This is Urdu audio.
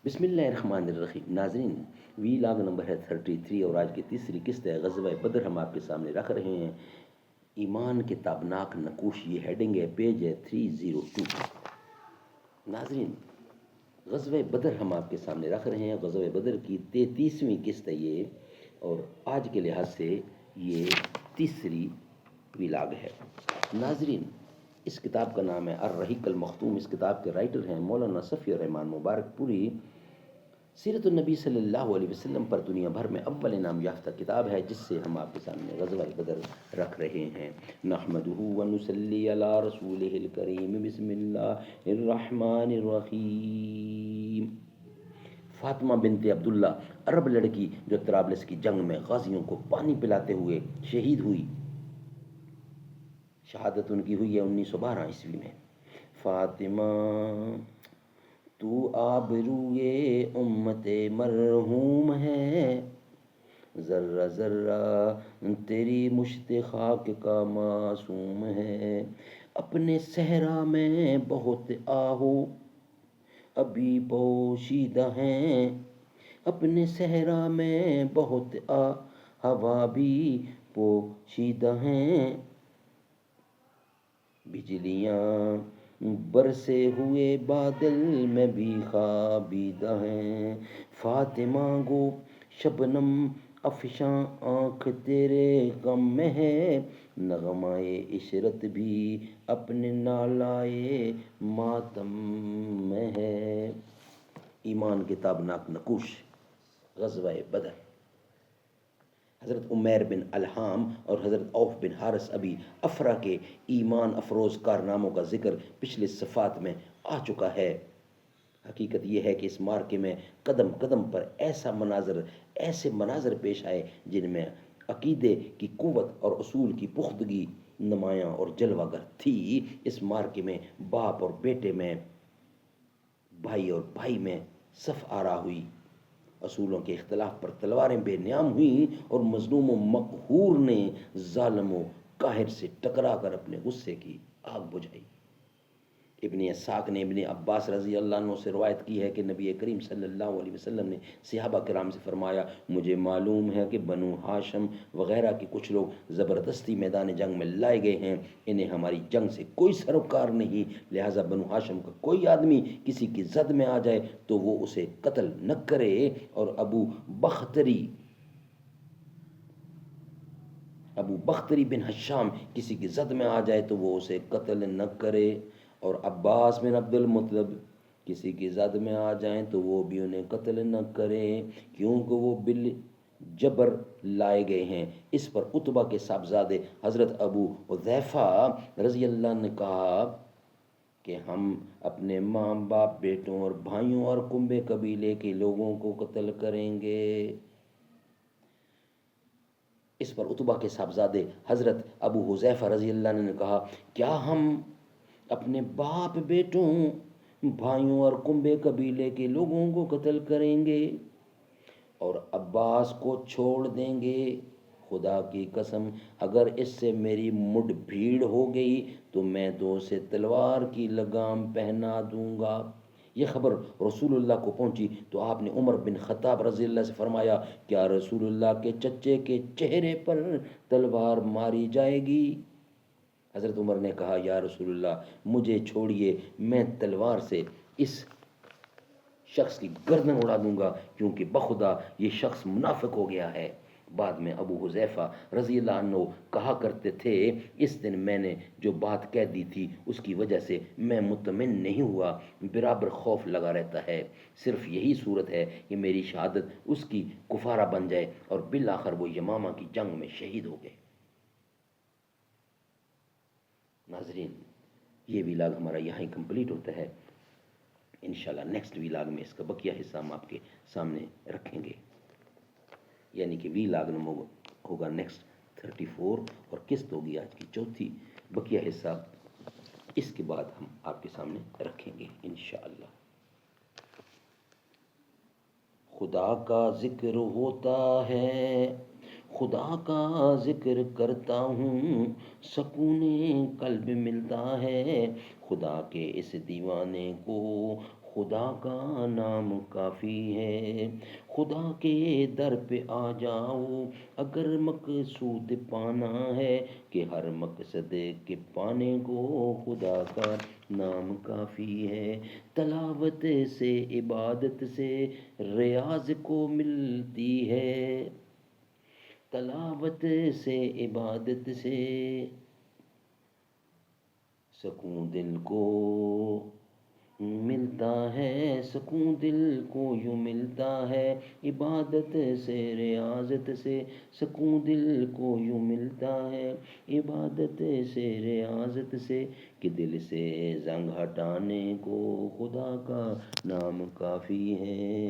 بسم اللہ الرحمن الرحیم۔ ناظرین، وی لاگ نمبر ہے 33 اور آج کی تیسری قسط ہے غزوہ بدر ہم آپ کے سامنے رکھ رہے ہیں۔ ایمان کے تابناک نقوش، یہ ہیڈنگ ہے، پیج ہے 302۔ ناظرین، غزوہ بدر ہم آپ کے سامنے رکھ رہے ہیں۔ غزوہ بدر کی 33ویں قسط ہے یہ، اور آج کے لحاظ سے یہ تیسری ویلاگ ہے۔ ناظرین، اس کتاب کا نام ہے الرحیق المختوم۔ اس کتاب کے رائٹر ہیں مولانا صفی الرحمان مبارک پوری۔ سیرت النبی صلی اللہ علیہ وسلم پر دنیا بھر میں اول انعام یافتہ کتاب ہے، جس سے ہم آپ کے سامنے غزوہ بدر رکھ رہے ہیں۔ نحمدہ ونصلی علی رسولہ الکریم، بسم اللہ الرحمن الرحیم۔ فاطمہ بنت عبداللہ، عرب لڑکی جو طرابلس کی جنگ میں غازیوں کو پانی پلاتے ہوئے شہید ہوئی، شہادت ان کی ہوئی ہے 1912 عیسوی میں۔ فاطمہ تو آبروئے امت مرحوم ہے، ذرہ ذرہ تیری مشت خاک کا معصوم ہے۔ اپنے صحرا میں بہت آہو ابھی پوشیدہ ہیں، اپنے صحرا میں بہت ہوا بھی پوشیدہ ہیں۔ بجلیاں برسے ہوئے بادل میں بھی خوابیدہ ہیں۔ فاطمہ گو شبنم افشاں آنکھ تیرے غم میں ہے، نغمۂ عشرت بھی اپنے نالائے ماتم میں ہے۔ ایمان کے تابناک نقوش، غزوہ بدر۔ حضرت عمیر بن الحام اور حضرت عوف بن حارث ابی افرا کے ایمان افروز کارناموں کا ذکر پچھلے صفحات میں آ چکا ہے۔ حقیقت یہ ہے کہ اس مارکے میں قدم قدم پر ایسے مناظر پیش آئے جن میں عقیدے کی قوت اور اصول کی پختگی نمایاں اور جلوہ گر تھی۔ اس مارکے میں باپ اور بیٹے میں، بھائی اور بھائی میں صف آرا ہوئی، اصولوں کے اختلاف پر تلواریں بے نیام ہوئیں، اور مظلوم و مقہور نے ظالم و قاہر سے ٹکرا کر اپنے غصے کی آگ بجھائی۔ ابن اسحاق نے ابن عباس رضی اللہ عنہ سے روایت کی ہے کہ نبی کریم صلی اللہ علیہ وسلم نے صحابہ کرام سے فرمایا، مجھے معلوم ہے کہ بنو ہاشم وغیرہ کے کچھ لوگ زبردستی میدان جنگ میں لائے گئے ہیں، انہیں ہماری جنگ سے کوئی سروکار نہیں، لہٰذا بنو ہاشم کا کوئی آدمی کسی کی زد میں آ جائے تو وہ اسے قتل نہ کرے، اور ابو بختری بن حشام کسی کی زد میں آ جائے تو وہ اسے قتل نہ کرے، اور عباس بن عبد المطلب کسی کی زد میں آ جائیں تو وہ بھی انہیں قتل نہ کریں، کیونکہ وہ بالجبر لائے گئے ہیں۔ اس پر عتبہ کے صاحبزادے حضرت ابو حذیفہ رضی اللہ عنہ نے کہا کہ ہم اپنے ماں باپ، بیٹوں اور بھائیوں اور کنبے قبیلے کے لوگوں کو قتل کریں گے۔ اس پر عتبہ کے صاحبزادے حضرت ابو حذیفہ رضی اللہ عنہ نے کہا، کیا ہم اپنے باپ، بیٹوں، بھائیوں اور کنبے قبیلے کے لوگوں کو قتل کریں گے اور عباس کو چھوڑ دیں گے؟ خدا کی قسم، اگر اس سے میری مڈ بھیڑ ہو گئی تو میں تو اسے تلوار کی لگام پہنا دوں گا۔ یہ خبر رسول اللہ کو پہنچی تو آپ نے عمر بن خطاب رضی اللہ سے فرمایا، کیا رسول اللہ کے چچے کے چہرے پر تلوار ماری جائے گی؟ حضرت عمر نے کہا، یا رسول اللہ، مجھے چھوڑیے، میں تلوار سے اس شخص کی گردن اڑا دوں گا، کیونکہ بخدا یہ شخص منافق ہو گیا ہے۔ بعد میں ابو حذیفہ رضی اللہ عنہ کہا کرتے تھے، اس دن میں نے جو بات کہہ دی تھی اس کی وجہ سے میں مطمئن نہیں ہوا، برابر خوف لگا رہتا ہے، صرف یہی صورت ہے کہ میری شہادت اس کی کفارہ بن جائے، اور بالآخر وہ یمامہ کی جنگ میں شہید ہو گئے۔ ناظرین، یہ ویلاگ ہمارا یہاں ہی کمپلیٹ ہوتا ہے۔ انشاءاللہ نیکسٹ ویلاگ میں اس کا بقیہ حصہ ہم آپ کے سامنے رکھیں گے، یعنی کہ ویلاگ نمبر ہوگا نیکسٹ 34، اور قسط ہوگی آج کی چوتھی۔ بقیہ حصہ اس کے بعد ہم آپ کے سامنے رکھیں گے انشاءاللہ۔ خدا کا ذکر ہوتا ہے، خدا کا ذکر کرتا ہوں، سکون قلب ملتا ہے، خدا کے اس دیوانے کو خدا کا نام کافی ہے، خدا کے در پہ آ جاؤ اگر مقصود پانا ہے، کہ ہر مقصد کے پانے کو خدا کا نام کافی ہے۔ تلاوت سے عبادت سے ریاض کو ملتی ہے، تلاوت سے عبادت سے سکون دل کو ملتا ہے، سکون دل کو یوں ملتا ہے، عبادت سے ریاضت سے سکون دل کو یوں ملتا ہے، عبادت سے ریاضت سے، کہ دل سے زنگ ہٹانے کو خدا کا نام کافی ہے۔